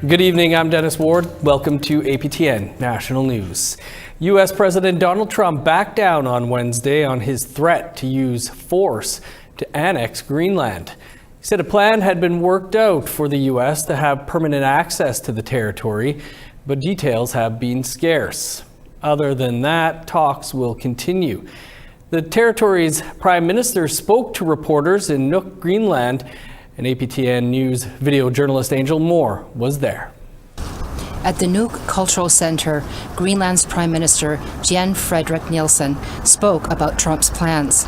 Good evening, I'm Dennis Ward. Welcome to APTN National News. U.S. President Donald Trump backed down on Wednesday on his threat to use force to annex Greenland. He said a plan had been worked out for the U.S. to have permanent access to the territory, but details have been scarce. Other than that, talks will continue. The territory's prime minister spoke to reporters in Nuuk, Greenland, and APTN News video journalist Angel Moore was there. At the Nuuk Cultural Centre, Greenland's Prime Minister Jan Fredrik Nielsen spoke about Trump's plans.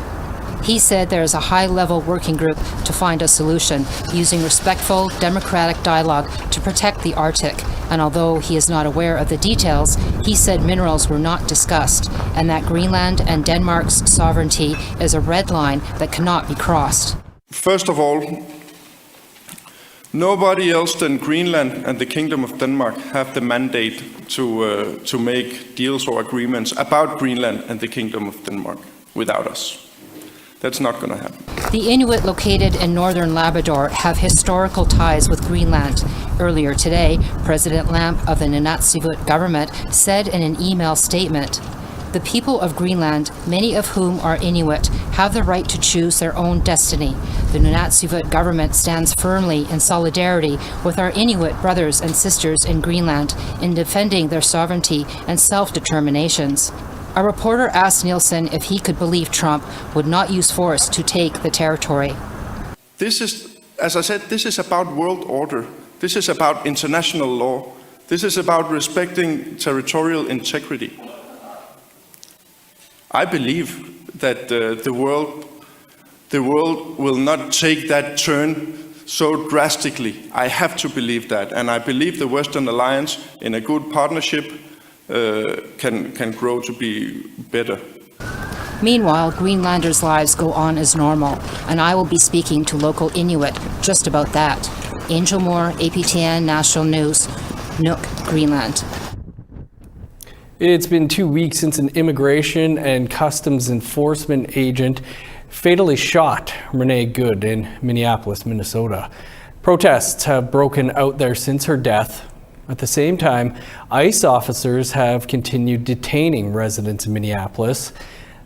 He said there is a high-level working group to find a solution using respectful, democratic dialogue to protect the Arctic. And although he is not aware of the details, he said minerals were not discussed and that Greenland and Denmark's sovereignty is a red line that cannot be crossed. First of all, nobody else than Greenland and the Kingdom of Denmark have the mandate to make deals or agreements about Greenland and the Kingdom of Denmark without us. That's not going to happen. The Inuit located in northern Labrador have historical ties with Greenland. Earlier today, President Lamp of the Nunavut government said in an email statement, "The people of Greenland, many of whom are Inuit, have the right to choose their own destiny. The Nunavut government stands firmly in solidarity with our Inuit brothers and sisters in Greenland in defending their sovereignty and self-determinations." A reporter asked Nielsen if he could believe Trump would not use force to take the territory. This is, as I said, this is about world order. This is about international law. This is about respecting territorial integrity. I believe that the world will not take that turn so drastically. I have to believe that, and I believe the Western Alliance, in a good partnership, can grow to be better. Meanwhile, Greenlanders' lives go on as normal, and I will be speaking to local Inuit just about that. Angel Moore, APTN National News, Nuuk, Greenland. It's been 2 weeks since an immigration and customs enforcement agent fatally shot Renee Good in Minneapolis, Minnesota. Protests have broken out there since her death. At the same time, ICE officers have continued detaining residents in Minneapolis.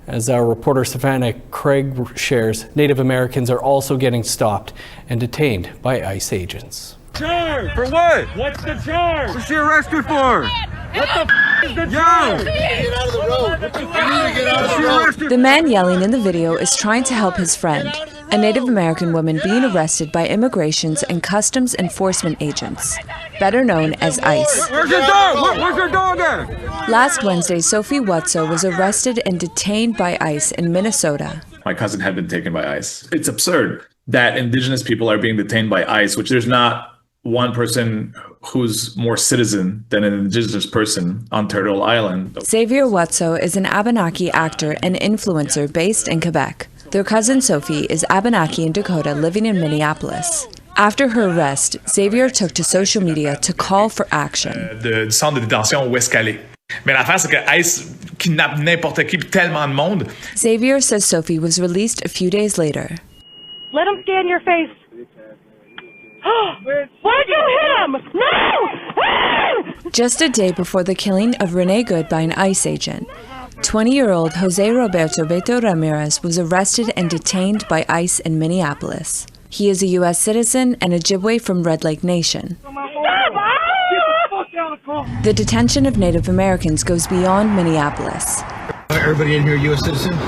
As our reporter Savannah Craig shares, Native Americans are also getting stopped and detained by ICE agents. Charge! For what? What's the charge? What's she arrested for? What the is the charge? Get out of the road. Get out of the road. The man yelling in the video is trying to help his friend, a Native American woman being arrested by immigrations and customs enforcement agents, better known as ICE. Where's your dog? Where's your dog at? Last Wednesday, Sophie Wutso was arrested and detained by ICE in Minnesota. My cousin had been taken by ICE. It's absurd that Indigenous people are being detained by ICE, which there's not one person who's more citizen than an Indigenous person on Turtle Island. Xavier Wutso is an Abenaki actor and influencer based in Quebec. Their cousin Sophie is Abenaki in Dakota living in Minneapolis. After her arrest, Xavier took to social media to call for action. Du centre de détention où est-ce qu'elle est. Mais l'affaire, c'est que ICE kidnappe n'importe qui, tellement de monde. Xavier says Sophie was released a few days later. Let him scan your face. Why'd you hit him? No! Just a day before the killing of Renee Good by an ICE agent, 20-year-old Jose Roberto Beto Ramirez was arrested and detained by ICE in Minneapolis. He is a U.S. citizen and Ojibwe from Red Lake Nation. The detention of Native Americans goes beyond Minneapolis. Everybody in here U.S. citizen?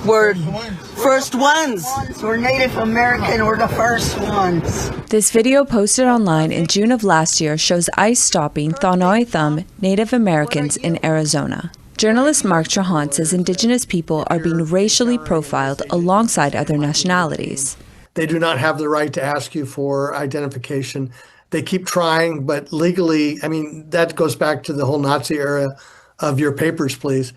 We're first ones. We're Native American. We're the first ones. This video posted online in June of last year shows ICE stopping Thonoi Thumb Native Americans in Arizona. Journalist Mark Trahant says Indigenous people are being racially profiled alongside other nationalities. They do not have the right to ask you for identification. They keep trying, but legally, I mean, that goes back to the whole Nazi era of your papers, please.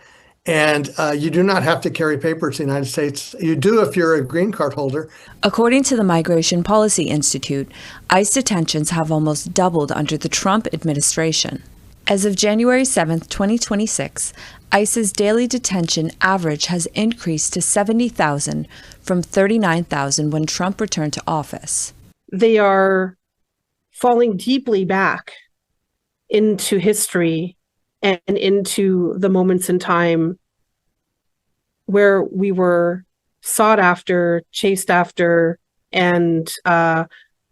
And you do not have to carry papers in the United States. You do if you're a green card holder. According to the Migration Policy Institute, ICE detentions have almost doubled under the Trump administration. As of January 7, 2026, ICE's daily detention average has increased to 70,000 from 39,000 when Trump returned to office. They are falling deeply back into history and into the moments in time where we were sought after, chased after, and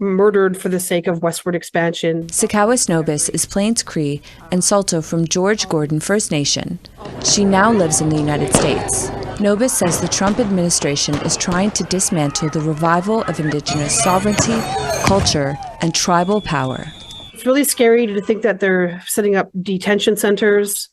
murdered for the sake of westward expansion. Sakawis Nobis is Plains Cree and Saulteaux from George Gordon First Nation. She now lives in the United States. Nobis says the Trump administration is trying to dismantle the revival of Indigenous sovereignty, culture, and tribal power. It's really scary to think that they're setting up detention centers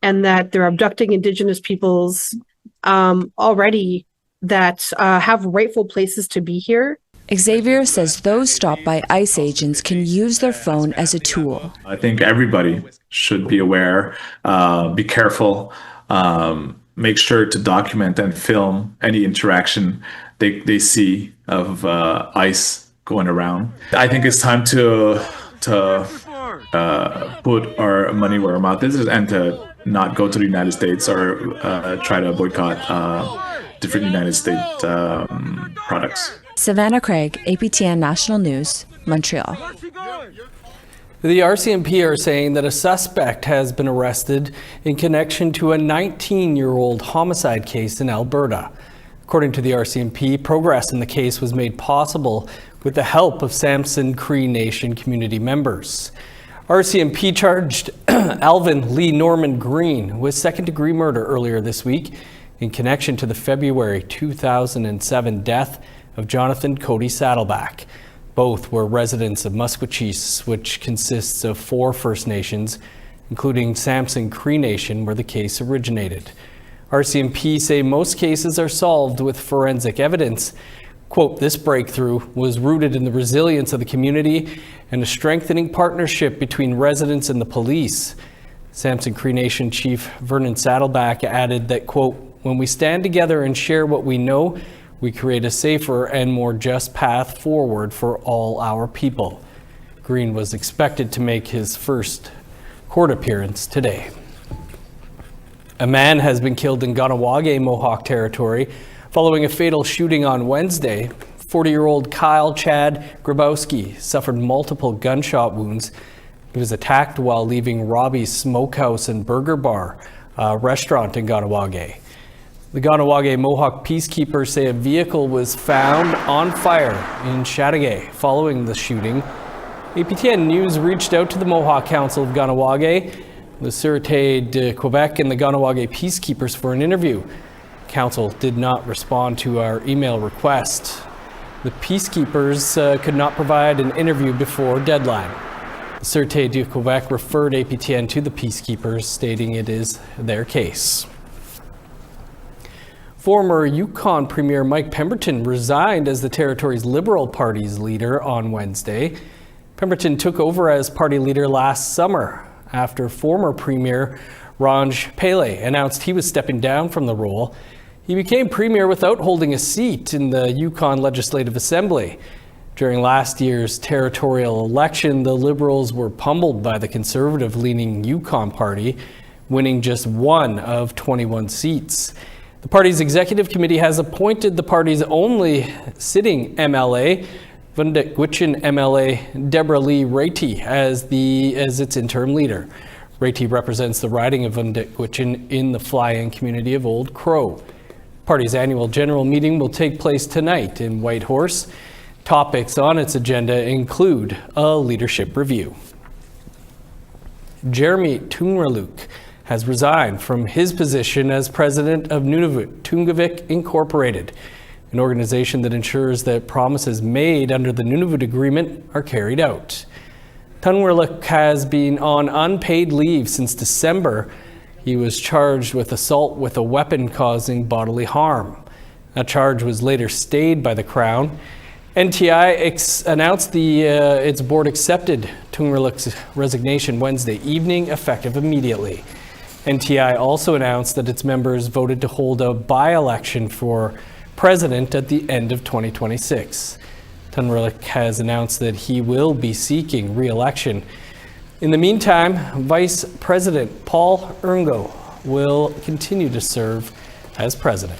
and that they're abducting Indigenous peoples already that have rightful places to be here. Xavier says those stopped by ICE agents can use their phone as a tool. I think everybody should be aware, be careful, make sure to document and film any interaction they see of ICE going around. I think it's time to put our money where our mouth is and to not go to the United States or try to boycott different United States products. Savannah Craig, APTN National News, Montreal. The RCMP are saying that a suspect has been arrested in connection to a 19-year-old homicide case in Alberta. According to the RCMP, progress in the case was made possible with the help of Samson Cree Nation community members. RCMP charged Alvin Lee Norman Green with second-degree murder earlier this week in connection to the February 2007 death of Jonathan Cody Saddleback. Both were residents of Musqueam, which consists of 4 First Nations, including Samson Cree Nation, where the case originated. RCMP say most cases are solved with forensic evidence. Quote, this breakthrough was rooted in the resilience of the community and a strengthening partnership between residents and the police. Samson Cree Nation Chief Vernon Saddleback added that, quote, when we stand together and share what we know, we create a safer and more just path forward for all our people. Green was expected to make his first court appearance today. A man has been killed in Ganawage, Mohawk Territory, following a fatal shooting on Wednesday. 40-year-old Kyle Chad Grabowski suffered multiple gunshot wounds. He was attacked while leaving Robbie's Smokehouse and Burger Bar, a restaurant in Ganawage. The Ganawage Mohawk peacekeepers say a vehicle was found on fire in Chateauguay following the shooting. APTN News reached out to the Mohawk Council of Ganawage, the Sûreté de Quebec, and the Ganawage peacekeepers for an interview. Council did not respond to our email request. The peacekeepers could not provide an interview before deadline. The Sûreté de Quebec referred APTN to the peacekeepers, stating it is their case. Former Yukon Premier Mike Pemberton resigned as the territory's Liberal Party's leader on Wednesday. Pemberton took over as party leader last summer after former Premier Ranj Pele announced he was stepping down from the role. He became Premier without holding a seat in the Yukon Legislative Assembly. During last year's territorial election, the Liberals were pummeled by the conservative-leaning Yukon Party, winning just 1 of 21 seats. The party's executive committee has appointed the party's only sitting MLA, Vundit Gwitchin MLA Deborah Lee Raitie, as its interim leader. Raitie represents the riding of Vundit Gwitchin in the fly-in community of Old Crow. Party's annual general meeting will take place tonight in Whitehorse. Topics on its agenda include a leadership review. Jeremy Tunraluk has resigned from his position as president of Nunavut Tungavik Incorporated, an organization that ensures that promises made under the Nunavut Agreement are carried out. Tunraluk has been on unpaid leave since December. He was charged with assault with a weapon causing bodily harm. That charge was later stayed by the Crown. NTI announced its board accepted Tunraluk's resignation Wednesday evening, effective immediately. NTI also announced that its members voted to hold a by-election for president at the end of 2026. Tunraluk has announced that he will be seeking re-election. In the meantime, Vice President Paul Erngo will continue to serve as president.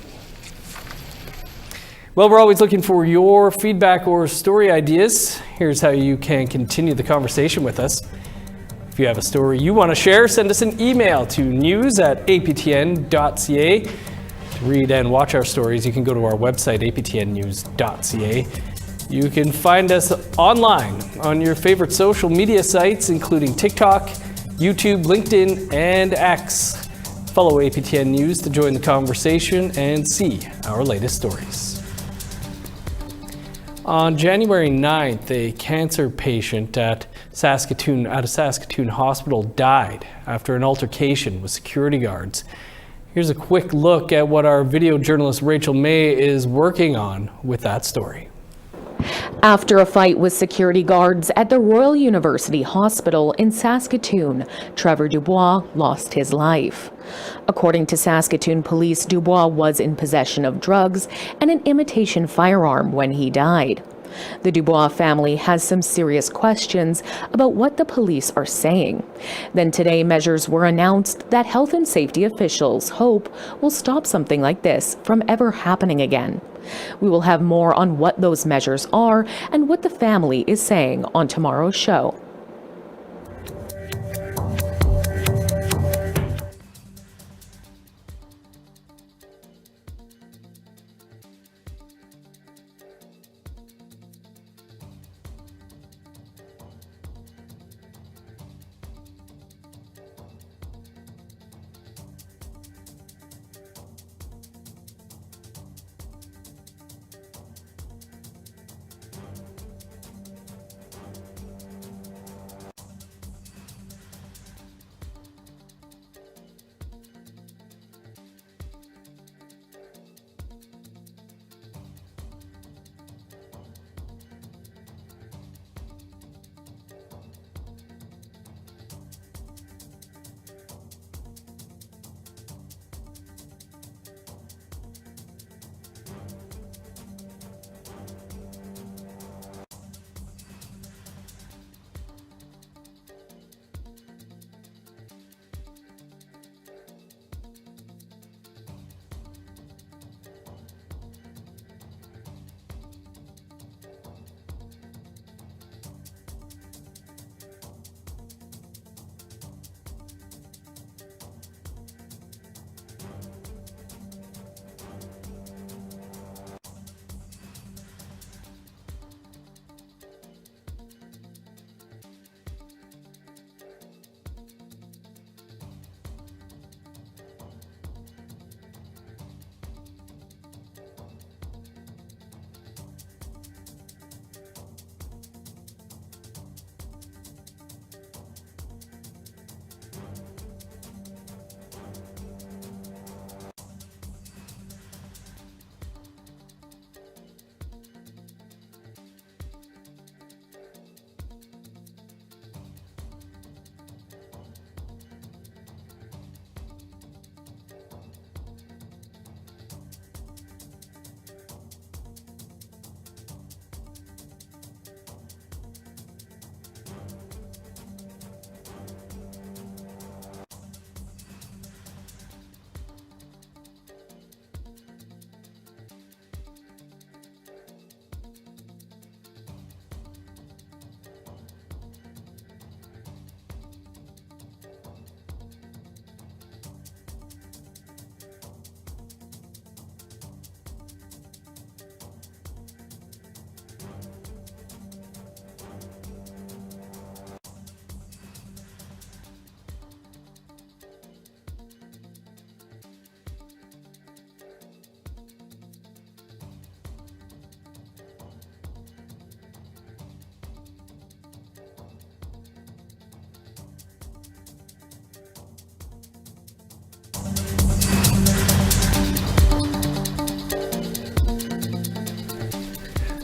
Well, we're always looking for your feedback or story ideas. Here's how you can continue the conversation with us. If you have a story you want to share, send us an email to news@aptn.ca. To read and watch our stories, you can go to our website, aptnnews.ca. You can find us online on your favorite social media sites, including TikTok, YouTube, LinkedIn, and X. Follow APTN News to join the conversation and see our latest stories. On January 9th, a cancer patient at a Saskatoon hospital died after an altercation with security guards. Here's a quick look at what our video journalist Rachel May is working on with that story. After a fight with security guards at the Royal University Hospital in Saskatoon, Trevor Dubois lost his life. According to Saskatoon police, Dubois was in possession of drugs and an imitation firearm when he died. The Dubois family has some serious questions about what the police are saying. Then today, measures were announced that health and safety officials hope will stop something like this from ever happening again. We will have more on what those measures are and what the family is saying on tomorrow's show.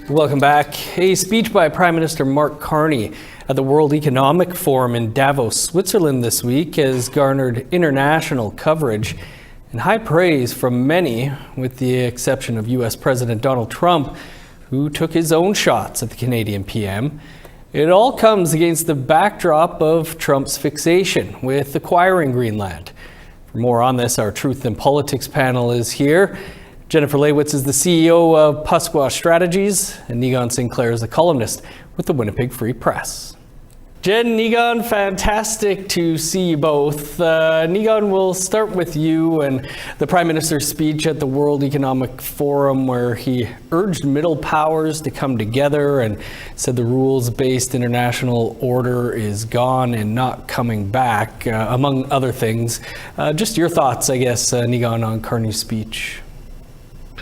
Welcome back. A speech by Prime Minister Mark Carney at the World Economic Forum in Davos, Switzerland this week has garnered international coverage and high praise from many, with the exception of U.S. President Donald Trump, who took his own shots at the Canadian PM. It all comes against the backdrop of Trump's fixation with acquiring Greenland. For more on this, our Truth in Politics panel is here. Jennifer Leywitz is the CEO of Pasqua Strategies, and Negon Sinclair is a columnist with the Winnipeg Free Press. Jen, Nigan, fantastic to see you both. Nigan, we'll start with you and the Prime Minister's speech at the World Economic Forum, where he urged middle powers to come together and said the rules-based international order is gone and not coming back, among other things. Just your thoughts, I guess, Nigan, on Carney's speech.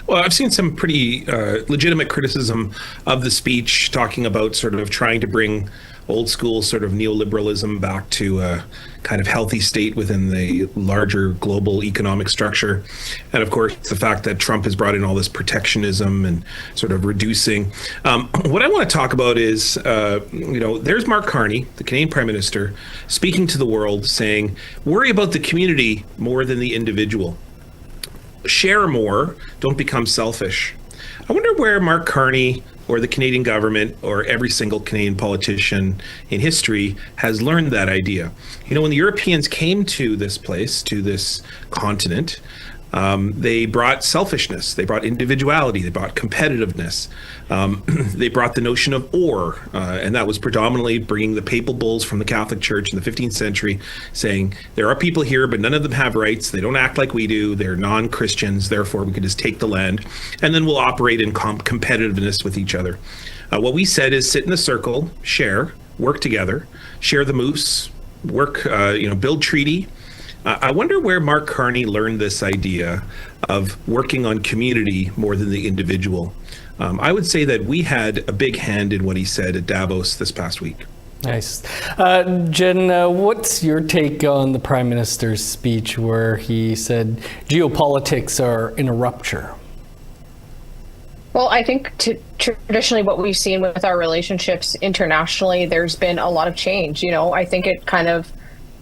Well, I've seen some pretty legitimate criticism of the speech, talking about sort of trying to bring old school sort of neoliberalism back to a kind of healthy state within the larger global economic structure. And of course, the fact that Trump has brought in all this protectionism and sort of reducing. What I want to talk about is, there's Mark Carney, the Canadian Prime Minister, speaking to the world saying, worry about the community more than the individual. Share more, don't become selfish. I wonder where Mark Carney or the Canadian government or every single Canadian politician in history has learned that idea. You know, when the Europeans came to this place, to this continent, they brought selfishness, they brought individuality, they brought competitiveness, they brought the notion of ore, and that was predominantly bringing the papal bulls from the Catholic Church in the 15th century, saying there are people here, but none of them have rights, they don't act like we do, they're non-Christians, therefore we can just take the land, and then we'll operate in competitiveness with each other. What we said is sit in a circle, share, work together, share the moose, work, build treaty. I wonder where Mark Carney learned this idea of working on community more than the individual. I would say that we had a big hand in what he said at Davos this past week. Nice. Jen, what's your take on the Prime Minister's speech where he said geopolitics are in a rupture? Well, I think traditionally what we've seen with our relationships internationally, there's been a lot of change. I think it kind of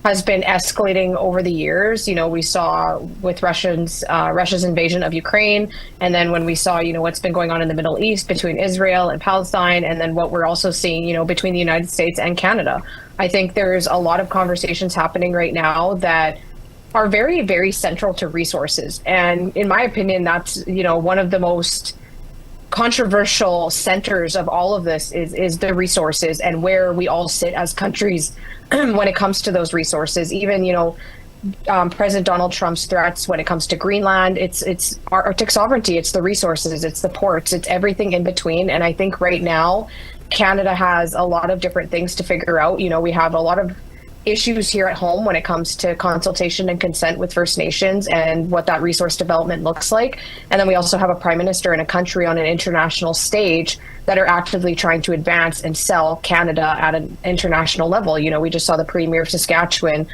has been escalating over the years. We saw with Russia's invasion of Ukraine, and then when we saw, what's been going on in the Middle East between Israel and Palestine, and then what we're also seeing, between the United States and Canada. I think there's a lot of conversations happening right now that are very, very central to resources. And in my opinion, that's, one of the most controversial centers of all of this is the resources and where we all sit as countries when it comes to those resources. Even President Donald Trump's threats when it comes to Greenland, it's Arctic sovereignty, it's the resources, it's the ports, it's everything in between. And I think right now Canada has a lot of different things to figure out. We have a lot of issues here at home when it comes to consultation and consent with First Nations and what that resource development looks like. And then we also have a prime minister in a country on an international stage that are actively trying to advance and sell Canada at an international level. We just saw the premier of Saskatchewan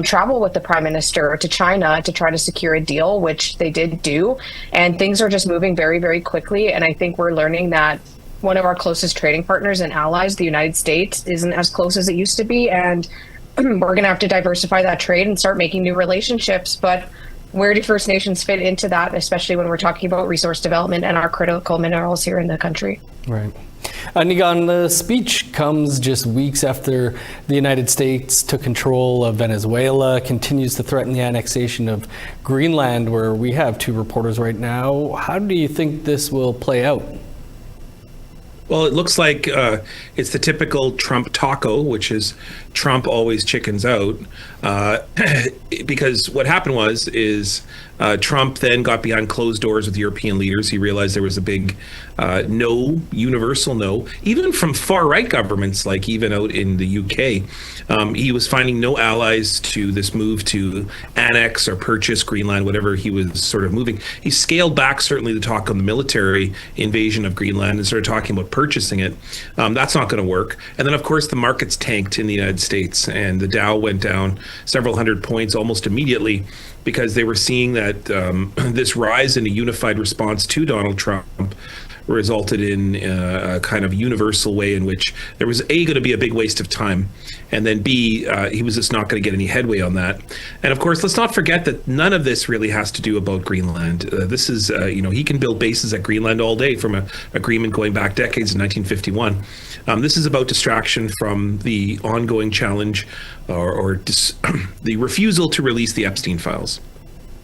travel with the prime minister to China to try to secure a deal, which they did do. And things are just moving very, very quickly. And I think we're learning that one of our closest trading partners and allies, the United States, isn't as close as it used to be. And we're going to have to diversify that trade and start making new relationships. But where do First Nations fit into that, especially when we're talking about resource development and our critical minerals here in the country? Right. Nigan, the speech comes just weeks after the United States took control of Venezuela, continues to threaten the annexation of Greenland, where we have 2 reporters right now. How do you think this will play out? Well, it looks like it's the typical Trump taco, which is Trump always chickens out, because what happened is Trump then got behind closed doors with European leaders. He realized there was a big no, universal no, even from far-right governments, like even out in the UK. He was finding no allies to this move to annex or purchase Greenland, whatever he was sort of moving. He scaled back certainly the talk on the military invasion of Greenland and started talking about purchasing it. That's not going to work. And then, of course, the markets tanked in the United States, and the Dow went down several hundred points almost immediately because they were seeing that this rise in a unified response to Donald Trump resulted in a kind of universal way in which there was A, going to be a big waste of time, and then B, he was just not going to get any headway on that. And of course, let's not forget that none of this really has to do about Greenland. This is, he can build bases at Greenland all day from an agreement going back decades in 1951. This is about distraction from the ongoing challenge or the refusal to release the Epstein files.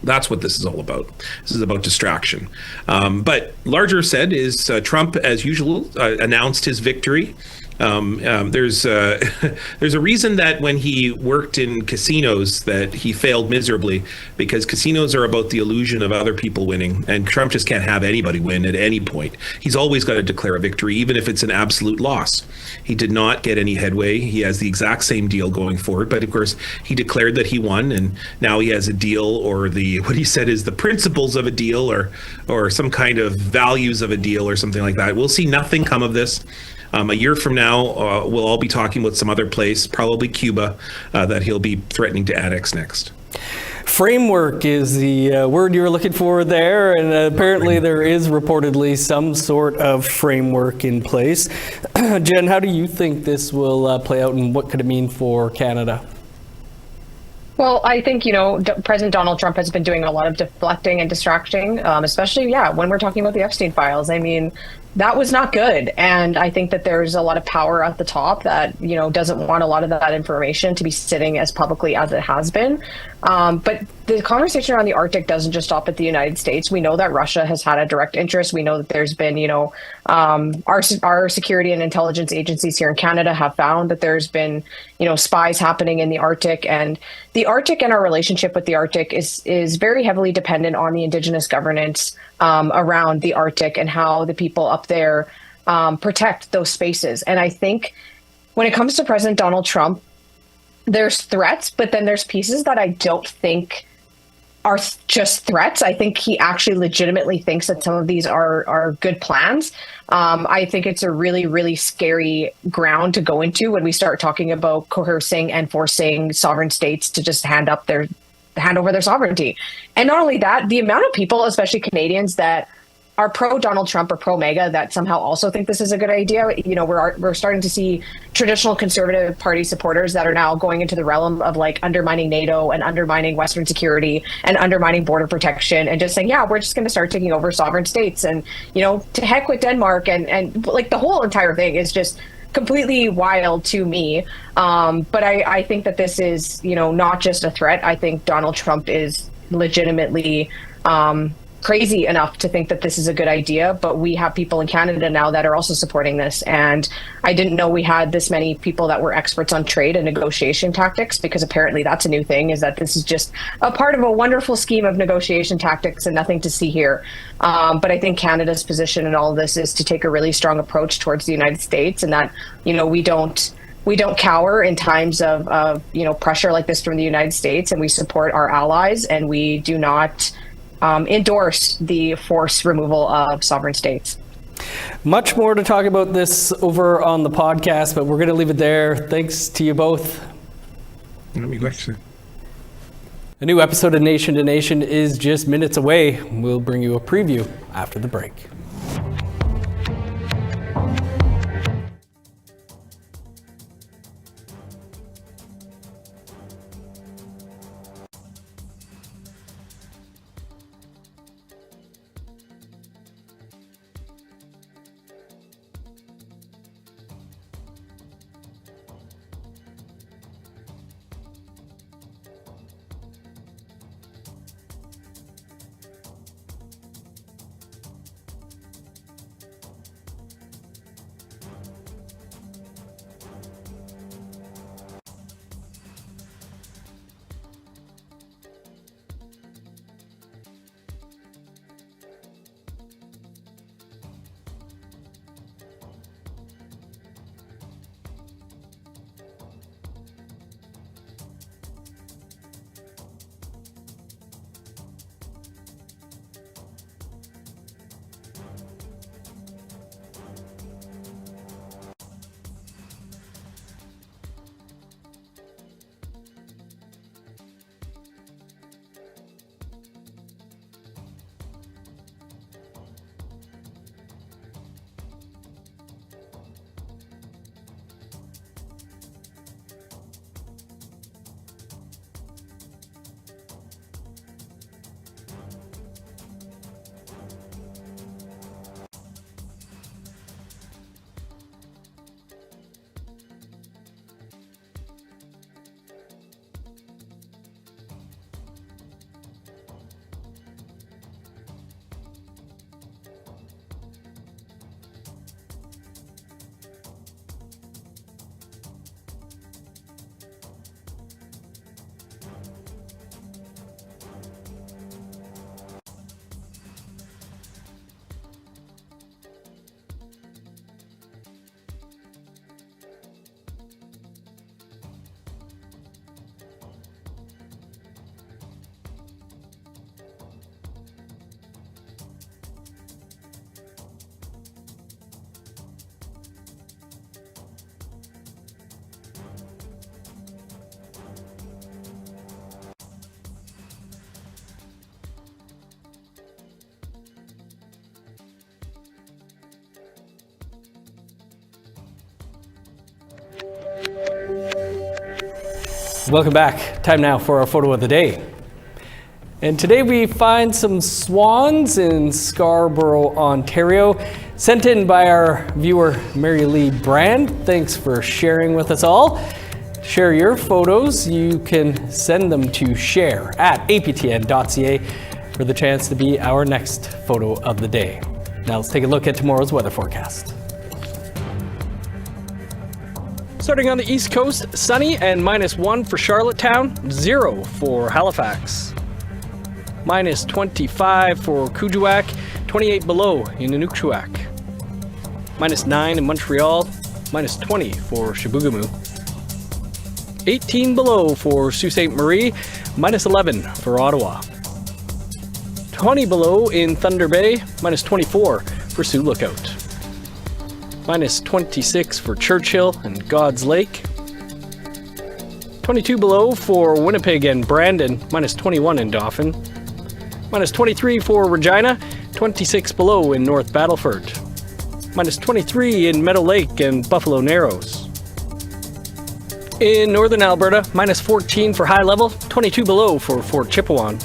That's what this is all about. This is about distraction. But larger said is Trump, as usual, announced his victory There's there's a reason that when he worked in casinos that he failed miserably, because casinos are about the illusion of other people winning, and Trump just can't have anybody win at any point. He's always got to declare a victory, even if it's an absolute loss. He did not get any headway. He has the exact same deal going forward, but of course he declared that he won, and now he has a deal, or what he said is the principles of a deal, or some kind of values of a deal, or something like that. We'll see nothing come of this. A year from now, we'll all be talking about some other place, probably Cuba, that he'll be threatening to annex next. Framework is the word you were looking for there, and apparently there is reportedly some sort of framework in place. Jen, how do you think this will play out, and what could it mean for Canada? Well, I think, President Donald Trump has been doing a lot of deflecting and distracting, especially, when we're talking about the Epstein files. I mean, that was not good. And I think that there's a lot of power at the top that, doesn't want a lot of that information to be sitting as publicly as it has been. But the conversation around the Arctic doesn't just stop at the United States. We know that Russia has had a direct interest. We know that there's been, our security and intelligence agencies here in Canada have found that there's been, spies happening in the Arctic. And the Arctic and our relationship with the Arctic is very heavily dependent on the Indigenous governance around the Arctic and how the people up there protect those spaces. And I think when it comes to President Donald Trump, there's threats, but then there's pieces that I don't think are just threats. I think he actually legitimately thinks that some of these are good plans. I think it's a really, really scary ground to go into when we start talking about coercing and forcing sovereign states to just hand over their sovereignty. And not only that, the amount of people, especially Canadians, that are pro Donald Trump or pro MAGA that somehow also think this is a good idea. We're starting to see traditional Conservative Party supporters that are now going into the realm of like undermining NATO and undermining Western security and undermining border protection and just saying, we're just going to start taking over sovereign states and, to heck with Denmark and like the whole entire thing is just completely wild to me. But I think that this is, not just a threat. I think Donald Trump is legitimately crazy enough to think that this is a good idea, but we have people in Canada now that are also supporting this. And I didn't know we had this many people that were experts on trade and negotiation tactics, because apparently that's a new thing, is that this is just a part of a wonderful scheme of negotiation tactics and nothing to see here. But I think Canada's position in all of this is to take a really strong approach towards the United States, and that, we don't cower in times of pressure like this from the United States, and we support our allies, and we do not endorse the forced removal of sovereign states. Much more to talk about this over on the podcast, but we're going to leave it there. Thanks to you both. A new episode of Nation to Nation is just minutes away. We'll bring you a preview after the break. Welcome back. Time now for our photo of the day. And today we find some swans in Scarborough, Ontario, sent in by our viewer Mary Lee Brand. Thanks for sharing with us all. To share your photos, you can send them to share@aptn.ca for the chance to be our next photo of the day. Now let's take a look at tomorrow's weather forecast. Starting on the East Coast, sunny and -1 for Charlottetown, 0 for Halifax. -25 for Kuujjuaq, 28 below in Inukjuak. -9 in Montreal, -20 for Chibougamau. 18 below for Sault Ste. Marie, -11 for Ottawa. 20 below in Thunder Bay, -24 for Sioux Lookout. -26 for Churchill and God's Lake. 22 below for Winnipeg and Brandon, -21 in Dauphin. -23 for Regina, 26 below in North Battleford. -23 in Meadow Lake and Buffalo Narrows. In northern Alberta, -14 for High Level, 22 below for Fort Chipewyan.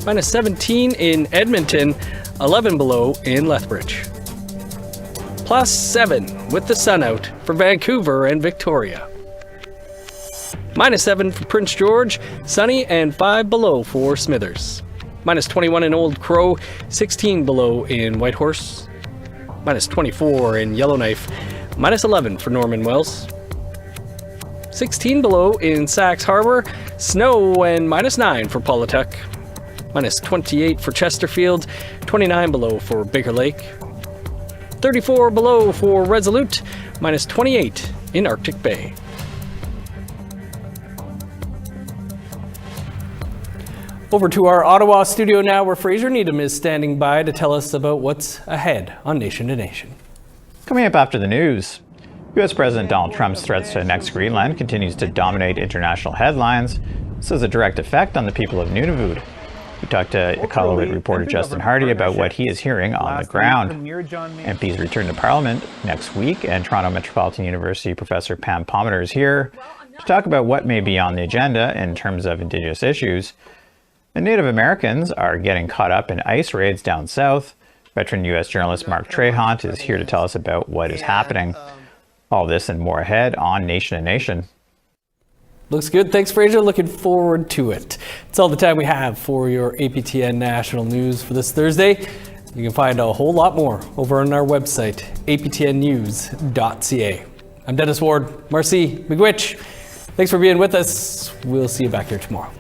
-17 in Edmonton, 11 below in Lethbridge. +7 with the sun out for Vancouver and Victoria. -7 for Prince George, sunny and 5 below for Smithers. -21 in Old Crow, 16 below in Whitehorse. -24 in Yellowknife, -11 for Norman Wells. 16 below in Sax Harbor, snow and -9 for Paulatuck. -28 for Chesterfield, 29 below for Baker Lake. 34 below for Resolute, -28 in Arctic Bay. Over to our Ottawa studio now, where Fraser Needham is standing by to tell us about what's ahead on Nation to Nation. Coming up after the news, U.S. President Donald Trump's threats to annex Greenland continues to dominate international headlines. This has a direct effect on the people of Nunavut. We talked to Iqaluit reporter Justin Hardy about what he is hearing on the ground. MPs return to Parliament next week, and Toronto Metropolitan University professor Pam Palmater is here to talk about what may be on the agenda in terms of Indigenous issues. And Native Americans are getting caught up in ICE raids down south. Veteran U.S. journalist Mark Trehant is here to tell us about what is happening. All this and more ahead on Nation to Nation. Looks good. Thanks, Fraser. Looking forward to it. It's all the time we have for your APTN National News for this Thursday. You can find a whole lot more over on our website, aptnnews.ca. I'm Dennis Ward. Marcy McGuitch. Thanks for being with us. We'll see you back here tomorrow.